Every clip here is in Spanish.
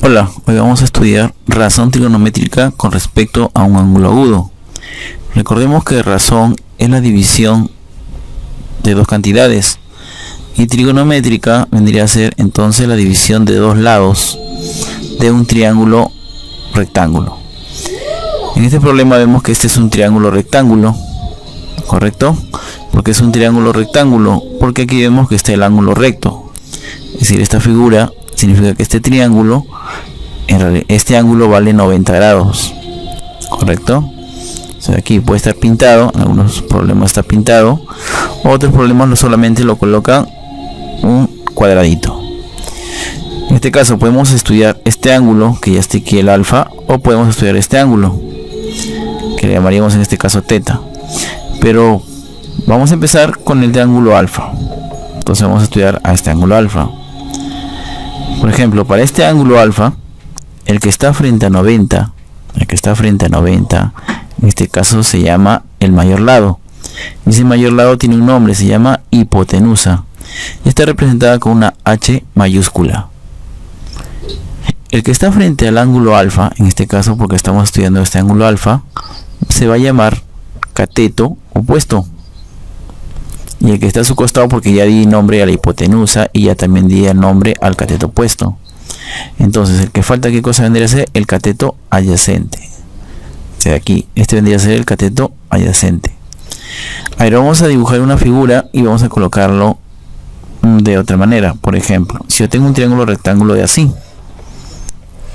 Hola, hoy vamos a estudiar razón trigonométrica con respecto a un ángulo agudo. Recordemos que razón es la división de dos cantidades y trigonométrica vendría a ser entonces la división de dos lados de un triángulo rectángulo. En este problema vemos que este es un triángulo rectángulo, ¿correcto? Porque es un triángulo rectángulo, porque aquí vemos que está el ángulo recto. Es decir, esta figura significa que este triángulo, en realidad este ángulo vale 90 grados, ¿correcto? O sea, aquí puede estar pintado, en algunos problemas está pintado, otros problemas solamente lo colocan un cuadradito. En este caso podemos estudiar este ángulo, que ya está aquí el alfa, o podemos estudiar este ángulo, que le llamaríamos en este caso teta. Pero vamos a empezar con el de ángulo alfa. Entonces vamos a estudiar a este ángulo alfa. Por ejemplo, para este ángulo alfa, el que está frente a 90, en este caso se llama el mayor lado. Ese mayor lado tiene un nombre, se llama hipotenusa. Y está representada con una H mayúscula. El que está frente al ángulo alfa, en este caso porque estamos estudiando este ángulo alfa, se va a llamar cateto opuesto. Y el que está a su costado, porque ya di nombre a la hipotenusa y ya también di el nombre al cateto opuesto. Entonces el que falta, ¿qué cosa vendría a ser? El cateto adyacente. O sea, aquí, este vendría a ser el cateto adyacente. Ahora vamos a dibujar una figura y vamos a colocarlo de otra manera. Por ejemplo, si yo tengo un triángulo rectángulo de así,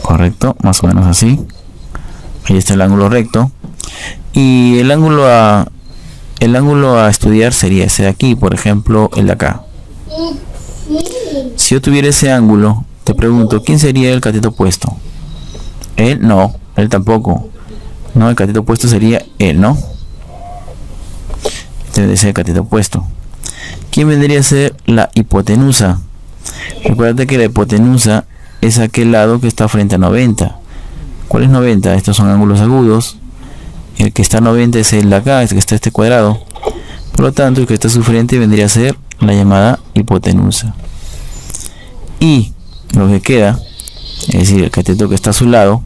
correcto, más o menos así. Ahí está el ángulo recto. Y el ángulo a estudiar sería ese de aquí, por ejemplo, el de acá. Si yo tuviera ese ángulo, te pregunto, ¿quién sería el cateto opuesto? Él, no, él tampoco. No, el cateto opuesto sería él, ¿no? Este debe ser el cateto opuesto. ¿Quién vendría a ser la hipotenusa? Recuerda que la hipotenusa es aquel lado que está frente a 90. ¿Cuál es 90? Estos son ángulos agudos. El que está a 90 es el de acá, el que está este cuadrado. Por lo tanto, el que está a su frente vendría a ser la llamada hipotenusa. Y lo que queda, es decir, el cateto que está a su lado,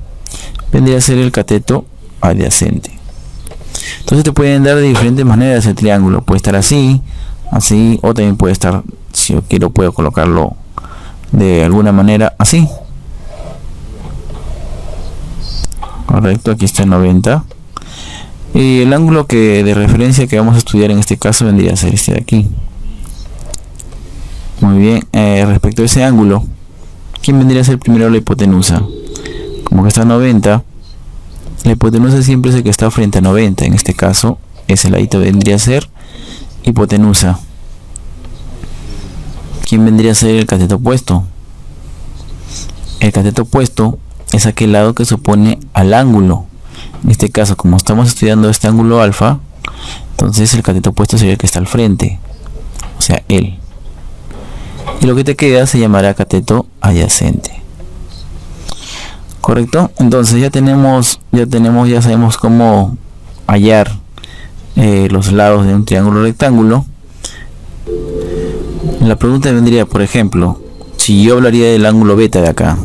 vendría a ser el cateto adyacente. Entonces te pueden dar de diferentes maneras el triángulo. Puede estar así, así, o también puede estar, si yo quiero, puedo colocarlo de alguna manera así. Correcto, aquí está el 90. Y el ángulo de referencia que vamos a estudiar en este caso vendría a ser este de aquí. Muy bien, respecto a ese ángulo, ¿quién vendría a ser primero la hipotenusa? Como que está a 90, la hipotenusa siempre es el que está frente a 90. En este caso, ese ladito vendría a ser hipotenusa. ¿Quién vendría a ser el cateto opuesto? El cateto opuesto es aquel lado que se opone al ángulo. En este caso, como estamos estudiando este ángulo alfa, entonces el cateto opuesto sería el que está al frente, o sea, él. Y lo que te queda se llamará cateto adyacente. ¿Correcto? Entonces ya sabemos cómo hallar los lados de un triángulo rectángulo. La pregunta vendría, por ejemplo, si yo hablaría del ángulo beta de acá.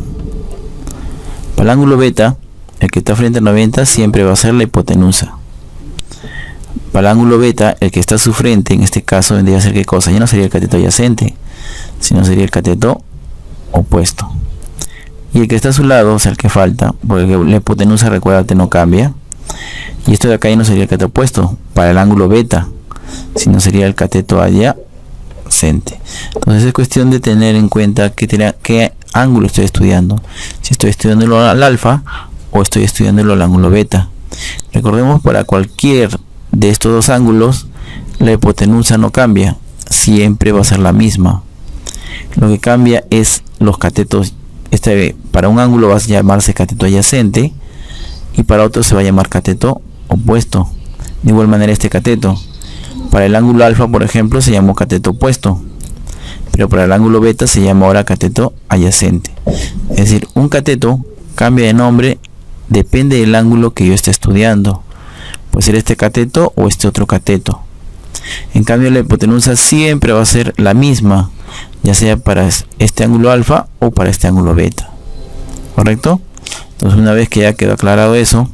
Para el ángulo beta, el que está frente a 90 siempre va a ser la hipotenusa. Para el ángulo beta, el que está a su frente, en este caso vendría a ser ¿qué cosa? Ya no sería el cateto adyacente, sino sería el cateto opuesto. Y el que está a su lado, o sea, el que falta, porque la hipotenusa, recuérdate, no cambia. Y esto de acá ya no sería el cateto opuesto para el ángulo beta, sino sería el cateto adyacente. Entonces es cuestión de tener en cuenta qué ángulo estoy estudiando. Si estoy estudiando al alfa o estoy estudiándolo al ángulo beta. Recordemos, para cualquier de estos dos ángulos la hipotenusa no cambia, siempre va a ser la misma. Lo que cambia es los catetos. Para un ángulo va a llamarse cateto adyacente y para otro se va a llamar cateto opuesto. De igual manera este cateto, para el ángulo alfa, por ejemplo, se llamó cateto opuesto, pero para el ángulo beta se llama ahora cateto adyacente. Es decir, un cateto cambia de nombre, depende del ángulo que yo esté estudiando. Puede ser este cateto o este otro cateto. En cambio, la hipotenusa siempre va a ser la misma, ya sea para este ángulo alfa o para este ángulo beta. ¿correcto? Entonces, una vez que ya quedó aclarado eso,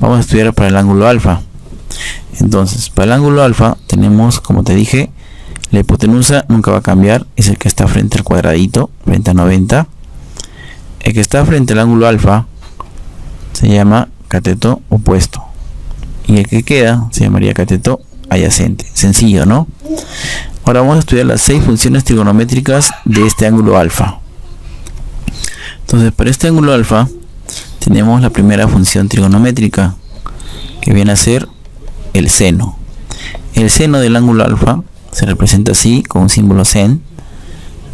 vamos a estudiar para el ángulo alfa. Entonces, para el ángulo alfa tenemos, como te dije, la hipotenusa nunca va a cambiar, es el que está frente al cuadradito, frente a 90. El que está frente al ángulo alfa se llama cateto opuesto, y el que queda se llamaría cateto adyacente. Sencillo, ¿no? Ahora vamos a estudiar las 6 funciones trigonométricas de este ángulo alfa. Entonces, para este ángulo alfa tenemos la primera función trigonométrica, que viene a ser el seno. El seno del ángulo alfa se representa así, con un símbolo sen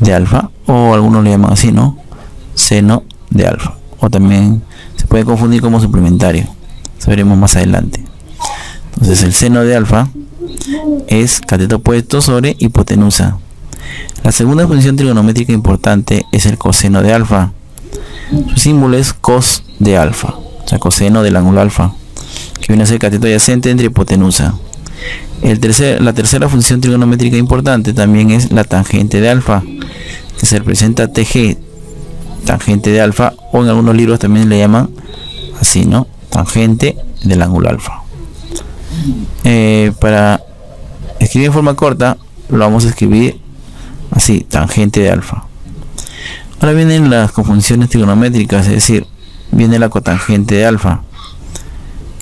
de alfa, o algunos le llaman así, ¿no? Seno de alfa, o también se puede confundir como suplementario, sabremos más adelante. Entonces, el seno de alfa es cateto opuesto sobre hipotenusa. La segunda función trigonométrica importante es el coseno de alfa. Su símbolo es cos de alfa, o sea, coseno del ángulo alfa, que viene a ser cateto adyacente entre hipotenusa. La tercera función trigonométrica importante también es la tangente de alfa, que se representa TG, tangente de alfa, o en algunos libros también le llaman así, ¿no? Tangente del ángulo alfa. Para escribir en forma corta, lo vamos a escribir así, tangente de alfa. Ahora vienen las conjunciones trigonométricas, es decir, viene la cotangente de alfa,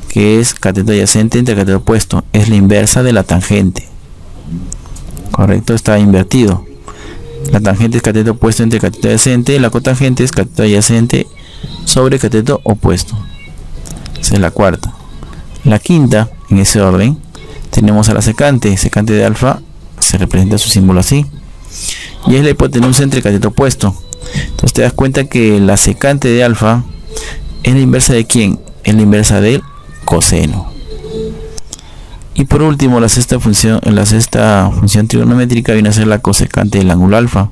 que es cateto adyacente entre cateto opuesto, es la inversa de la tangente. Correcto, está invertido. La tangente es cateto opuesto entre cateto adyacente, la cotangente es cateto adyacente sobre cateto opuesto. Esa es la cuarta. La quinta, en ese orden, tenemos a la secante. Secante de alfa se representa su símbolo así, y es la hipotenusa entre cateto opuesto. Entonces te das cuenta que la secante de alfa es la inversa de ¿quién? Es la inversa del coseno. Y por último, la sexta función trigonométrica viene a ser la cosecante del ángulo alfa.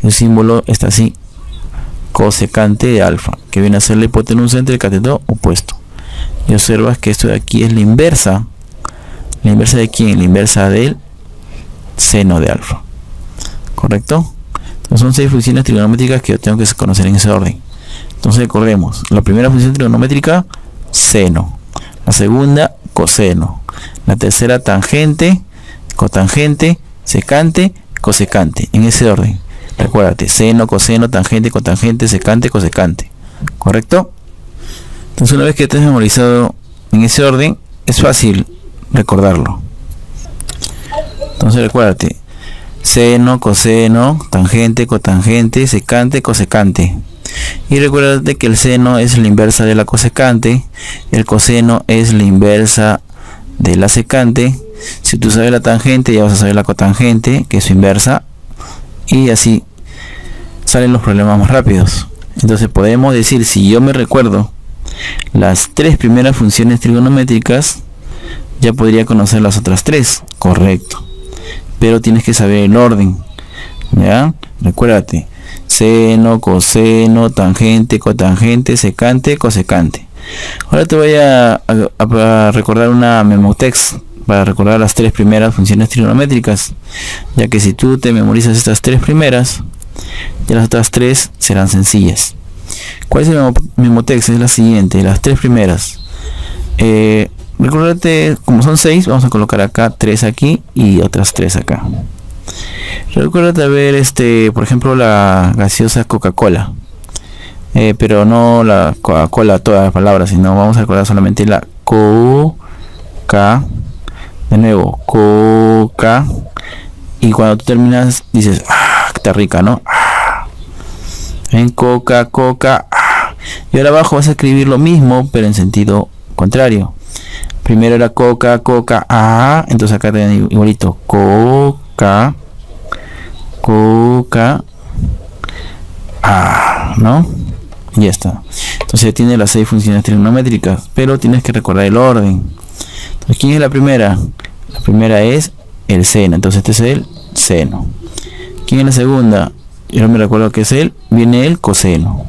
El símbolo está así, cosecante de alfa, que viene a ser la hipotenusa entre el cateto opuesto. Y observas que esto de aquí es la inversa. ¿La inversa de quién? La inversa del seno de alfa. ¿Correcto? Entonces son 6 funciones trigonométricas que yo tengo que conocer en ese orden. Entonces recordemos, la primera función trigonométrica, seno. La segunda, coseno. La tercera, tangente, cotangente, secante, cosecante. En ese orden. Recuérdate, seno, coseno, tangente, cotangente, secante, cosecante. ¿Correcto? Entonces, una vez que te has memorizado en ese orden, es fácil recordarlo. Entonces recuérdate, seno, coseno, tangente, cotangente, secante, cosecante. Y recuérdate que el seno es la inversa de la cosecante, el coseno es la inversa de la secante. Si tú sabes la tangente, ya vas a saber la cotangente, que es su inversa, y así salen los problemas más rápidos. Entonces podemos decir, si yo me recuerdo las 3 primeras funciones trigonométricas, ya podría conocer las otras 3, correcto, pero tienes que saber el orden, ¿ya? Recuérdate, seno, coseno, tangente, cotangente, secante, cosecante. Ahora te voy a recordar una memotext para recordar las 3 primeras funciones trigonométricas, ya que si tú te memorizas estas 3 primeras, ya las otras 3 serán sencillas. ¿Cuál es el memotext? Es la siguiente, las 3 primeras. Recuérdate, como son 6, vamos a colocar acá 3 aquí y otras 3 acá. Recuérdate ver por ejemplo, la gaseosa Coca-Cola, pero no la Coca-Cola todas las palabras, sino vamos a recordar solamente la Coca. De nuevo, Coca, y cuando tú terminas dices, está rica, ¿no? En Coca, Coca, y ahora abajo vas a escribir lo mismo, pero en sentido contrario. Primero era Coca, Coca, entonces acá te igualito, Coca, Coca, ¿no? Y ya está. Entonces tiene las 6 funciones trigonométricas, pero tienes que recordar el orden. Entonces, ¿quién es la primera? La primera es el seno, entonces este es el seno. ¿Quién es la segunda? Yo no me recuerdo qué es viene el coseno.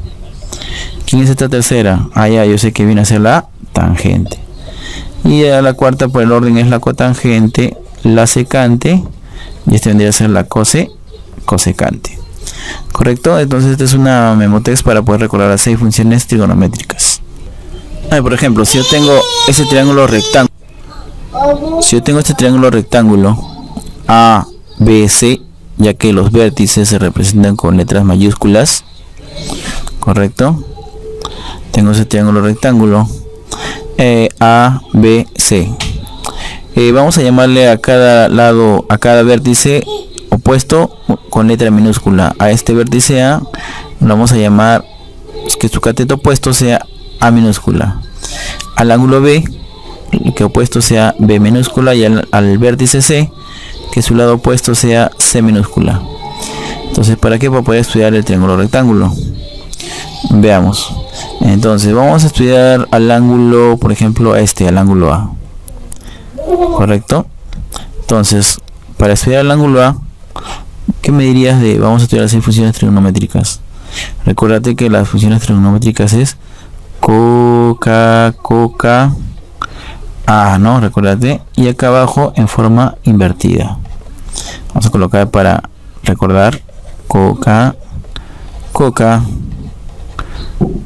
¿Quién es esta tercera? Ya, yo sé que viene a ser la tangente. Y a la cuarta por el orden es la cotangente, la secante, y este vendría a ser la cosecante. ¿Correcto? Entonces esta es una memotext para poder recordar las 6 funciones trigonométricas. Por ejemplo, si yo tengo este triángulo rectángulo, A, B, C, ya que los vértices se representan con letras mayúsculas, ¿correcto? Tengo ese triángulo rectángulo A, B, C. Vamos a llamarle a cada lado, a cada vértice opuesto con letra minúscula. A este vértice A lo vamos a llamar, que su cateto opuesto sea A minúscula. Al ángulo B, que opuesto sea B minúscula, y al vértice C, que su lado opuesto sea C minúscula. Entonces, ¿para qué? Para poder estudiar el triángulo rectángulo. Veamos. Entonces, vamos a estudiar al ángulo, por ejemplo, al ángulo A. ¿Correcto? Entonces, para estudiar el ángulo A, ¿qué me dirías de vamos a estudiar las 6 funciones trigonométricas? Recuérdate que las funciones trigonométricas es coca, A, ¿no? Recuérdate. Y acá abajo en forma invertida. Vamos a colocar para recordar coca,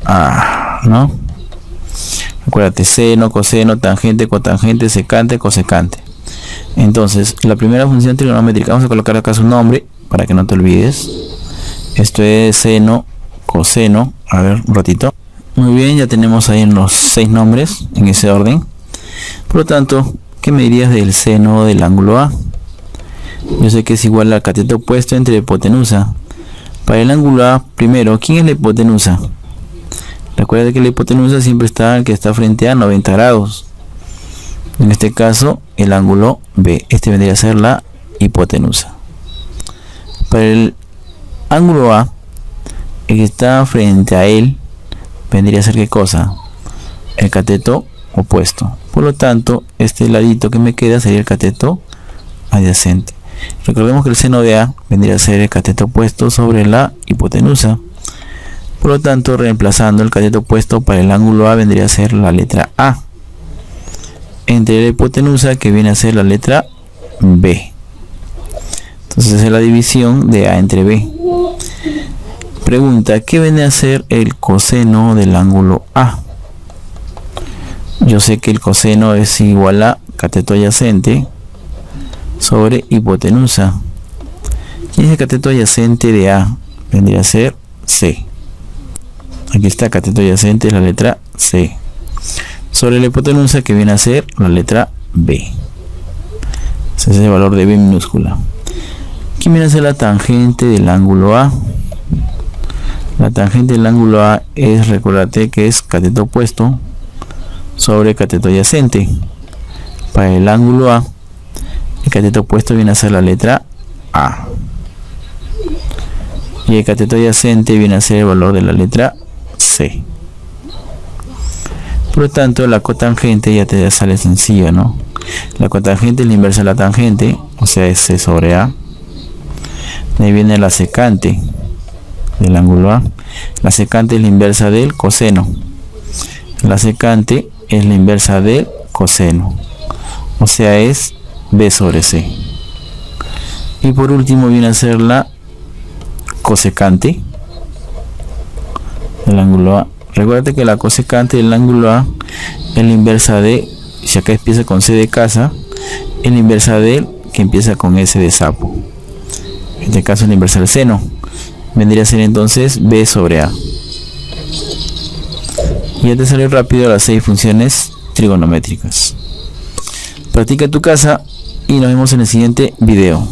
A, ¿no? Recuérdate, seno, coseno, tangente, cotangente, secante, cosecante. Entonces, la primera función trigonométrica, vamos a colocar acá su nombre para que no te olvides. Esto es seno, coseno. A ver, un ratito. Muy bien, ya tenemos ahí los 6 nombres en ese orden. Por lo tanto, ¿qué me dirías del seno del ángulo A? Yo sé que es igual al cateto opuesto entre hipotenusa. Para el ángulo A, primero, ¿quién es la hipotenusa? Recuerda que la hipotenusa siempre está el que está frente a 90 grados. En este caso, el ángulo B. Este vendría a ser la hipotenusa. Para el ángulo A, el que está frente a él, vendría a ser ¿qué cosa? El cateto opuesto. Por lo tanto, este ladito que me queda sería el cateto adyacente. Recordemos que el seno de A vendría a ser el cateto opuesto sobre la hipotenusa. Por lo tanto, reemplazando el cateto opuesto para el ángulo A vendría a ser la letra A, entre la hipotenusa, que viene a ser la letra B. Entonces es la división de A entre B. Pregunta, ¿qué viene a ser el coseno del ángulo A? Yo sé que el coseno es igual a cateto adyacente sobre hipotenusa. ¿Quién es el cateto adyacente de A? Vendría a ser C. Aquí está, cateto adyacente es la letra C. Sobre la hipotenusa, que viene a ser la letra B. Ese es el valor de B minúscula. ¿Quién viene a ser la tangente del ángulo A? La tangente del ángulo A es, recuérdate que es cateto opuesto sobre cateto adyacente. Para el ángulo A, el cateto opuesto viene a ser la letra A. Y el cateto adyacente viene a ser el valor de la letra C. Por lo tanto, la cotangente ya te sale sencilla, ¿no? La cotangente es la inversa de la tangente, o sea, es C sobre A. De ahí viene la secante del ángulo A. La secante es la inversa del coseno. La secante es la inversa del coseno, o sea, es B sobre C. Y por último viene a ser la cosecante del ángulo A. Recuerda que la cosecante del ángulo A es la inversa de, si acá empieza con C de casa, es la inversa del que empieza con S de sapo. En este caso es la inversa del seno. Vendría a ser entonces B sobre A. Y ya te salió rápido las 6 funciones trigonométricas. Practica en tu casa y nos vemos en el siguiente video.